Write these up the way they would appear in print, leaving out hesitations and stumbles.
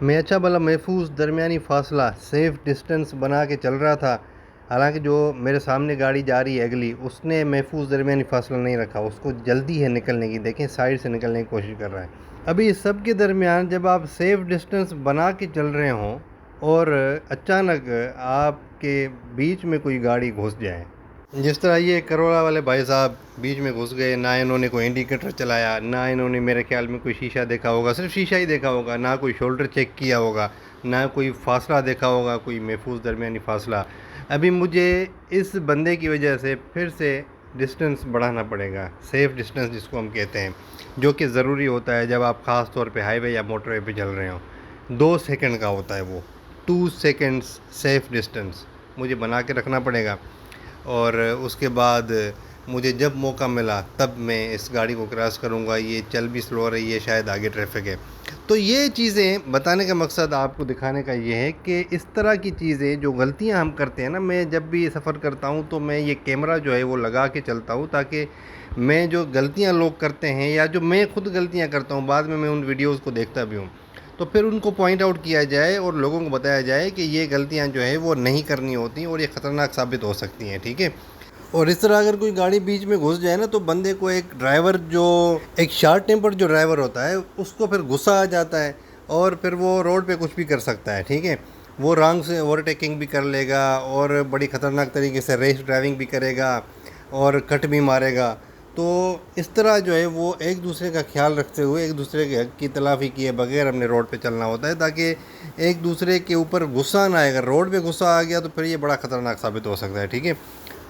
मैं अच्छा भला महफूज दरमियानी फ़ासला सेफ़ डिस्टेंस बना के चल रहा था। हालांकि जो मेरे सामने गाड़ी जा रही है अगली, उसने महफूज दरमियानी फ़ासला नहीं रखा, उसको जल्दी है निकलने की। देखें साइड से निकलने की कोशिश कर रहा है। अभी इस सब के दरमियान जब आप सेफ़ डिस्टेंस बना के चल रहे हों और अचानक आपके बीच में कोई गाड़ी घुस जाए, जिस तरह ये करोड़ा वाले भाई साहब बीच में घुस गए, ना इन्होंने कोई इंडिकेटर चलाया, ना इन्होंने मेरे ख्याल में कोई शीशा देखा होगा, सिर्फ शीशा ही देखा होगा, ना कोई शोल्डर चेक किया होगा, ना कोई फासला देखा होगा, कोई महफूज दरमियानी फ़ासला। अभी मुझे इस बंदे की वजह से फिर से डिस्टेंस बढ़ाना पड़ेगा, सेफ़ डिस्टेंस जिसको हम कहते हैं, जो कि ज़रूरी होता है जब आप ख़ास तौर पे हाईवे या मोटरवे पे चल रहे हों। 2 सेकंड का होता है वो, 2 सेकंड्स सेफ़ डिस्टेंस मुझे बना के रखना पड़ेगा। और उसके बाद मुझे जब मौका मिला तब मैं इस गाड़ी को क्रॉस करूँगा। ये चल भी स्लो रही है, शायद आगे ट्रैफिक है। तो ये चीज़ें बताने का मकसद आपको दिखाने का ये है कि इस तरह की चीज़ें जो गलतियाँ हम करते हैं ना, मैं जब भी सफ़र करता हूँ तो मैं ये कैमरा जो है वो लगा के चलता हूँ, ताकि मैं जो गलतियाँ लोग करते हैं या जो मैं खुद गलतियाँ करता हूँ, बाद में मैं उन वीडियोज़ को देखता भी हूँ, तो फिर उनको पॉइंट आउट किया जाए और लोगों को बताया जाए कि ये गलतियाँ जो है वो नहीं करनी होती और ये ख़तरनाक साबित हो सकती हैं। ठीक है। और इस तरह अगर कोई गाड़ी बीच में घुस जाए ना, तो बंदे को एक ड्राइवर जो एक शार्ट टेम्पर जो ड्राइवर होता है, उसको फिर गुस्सा आ जाता है और फिर वो रोड पे कुछ भी कर सकता है। ठीक है। वो रॉन्ग से ओवरटेकिंग भी कर लेगा और बड़ी ख़तरनाक तरीके से रेस ड्राइविंग भी करेगा और कट भी मारेगा। तो इस तरह जो है वो एक दूसरे का ख्याल रखते हुए एक दूसरे के हक़ की तलाफ़ी किए बगैर अपने रोड पे चलना होता है, ताकि एक दूसरे के ऊपर गुस्सा ना आए। अगर रोड पे गुस्सा आ गया तो फिर ये बड़ा ख़तरनाक साबित हो सकता है। ठीक है।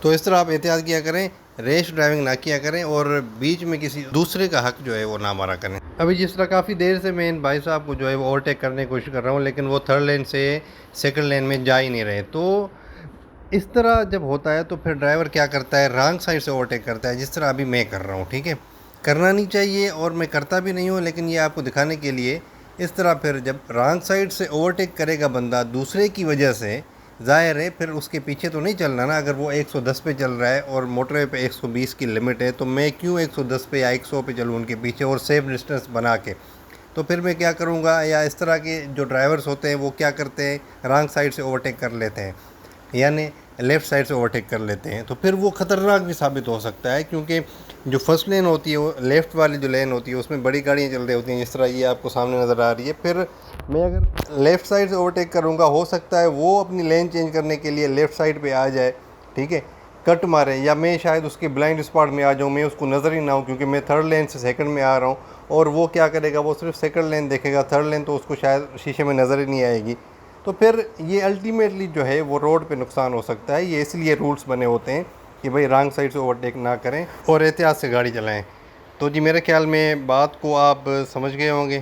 तो इस तरह आप एहतियात किया करें, रेश ड्राइविंग ना किया करें और बीच में किसी दूसरे का हक़ जो है वो ना मारा करें। अभी जिस तरह काफ़ी देर से मैं इन भाई साहब को जो है वो ओवरटेक करने की कोशिश कर रहा हूँ, लेकिन वो थर्ड लेन से सेकंड लेन में जा ही नहीं रहे। तो इस तरह जब होता है तो फिर ड्राइवर क्या करता है, रॉन्ग साइड से ओवरटेक करता है, जिस तरह अभी मैं कर रहा हूँ। ठीक है। करना नहीं चाहिए और मैं करता भी नहीं हूँ, लेकिन ये आपको दिखाने के लिए। इस तरह फिर जब रॉन्ग साइड से ओवरटेक करेगा बंदा दूसरे की वजह से, ज़ाहिर है फिर उसके पीछे तो नहीं चलना ना। अगर वो 110 पे चल रहा है और मोटरवे पे 120 की लिमिट है, तो मैं क्यों 110 पे या 100 पे चलूँ उनके पीछे और सेफ डिस्टेंस बना के। तो फिर मैं क्या करूँगा, या इस तरह के जो ड्राइवर्स होते हैं वो क्या करते हैं, रॉन्ग साइड से ओवरटेक कर लेते हैं, यानी लेफ़्ट साइड से ओवरटेक कर लेते हैं। तो फिर वो ख़तरनाक भी साबित हो सकता है, क्योंकि जो फर्स्ट लेन होती है, वो लेफ़्ट वाली जो लेन होती है, उसमें बड़ी गाड़ियाँ चल रही होती हैं, जिस तरह ये आपको सामने नज़र आ रही है। फिर मैं अगर लेफ़्ट साइड से ओवरटेक करूँगा, हो सकता है वो अपनी लेन चेंज करने के लिए लेफ़्ट साइड पे आ जाए। ठीक है। कट मारे, या मैं शायद उसके ब्लाइंड स्पॉट में आ जाऊँ, मैं उसको नज़र ही ना हूँ, क्योंकि मैं थर्ड लेन से सेकंड में आ रहा हूँ। और वो क्या करेगा, वो सिर्फ सेकंड लेन देखेगा, थर्ड लेन तो उसको शायद शीशे में नज़र ही नहीं आएगी। तो फिर ये अल्टीमेटली जो है वो रोड पे नुकसान हो सकता है। ये इसलिए रूल्स बने होते हैं कि भाई रॉन्ग साइड से ओवरटेक ना करें और एहतियात से गाड़ी चलाएं। तो जी मेरे ख्याल में बात को आप समझ गए होंगे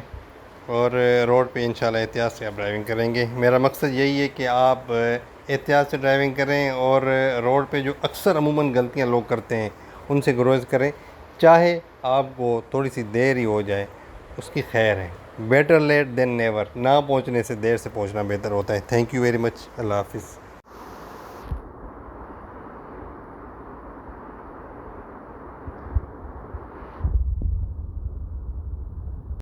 और रोड पे इंशाल्लाह एहतियात से आप ड्राइविंग करेंगे। मेरा मकसद यही है कि आप एहतियात से ड्राइविंग करें और रोड पे जो अक्सर अमूमन गलतियां लोग करते हैं उनसे गुरेज करें, चाहे आपको थोड़ी सी देर ही हो जाए, उसकी खैर है। बेटर लेट देन नेवर, ना पहुंचने से देर से पहुंचना बेहतर होता है। Thank you very much. अल्लाह हाफिज़।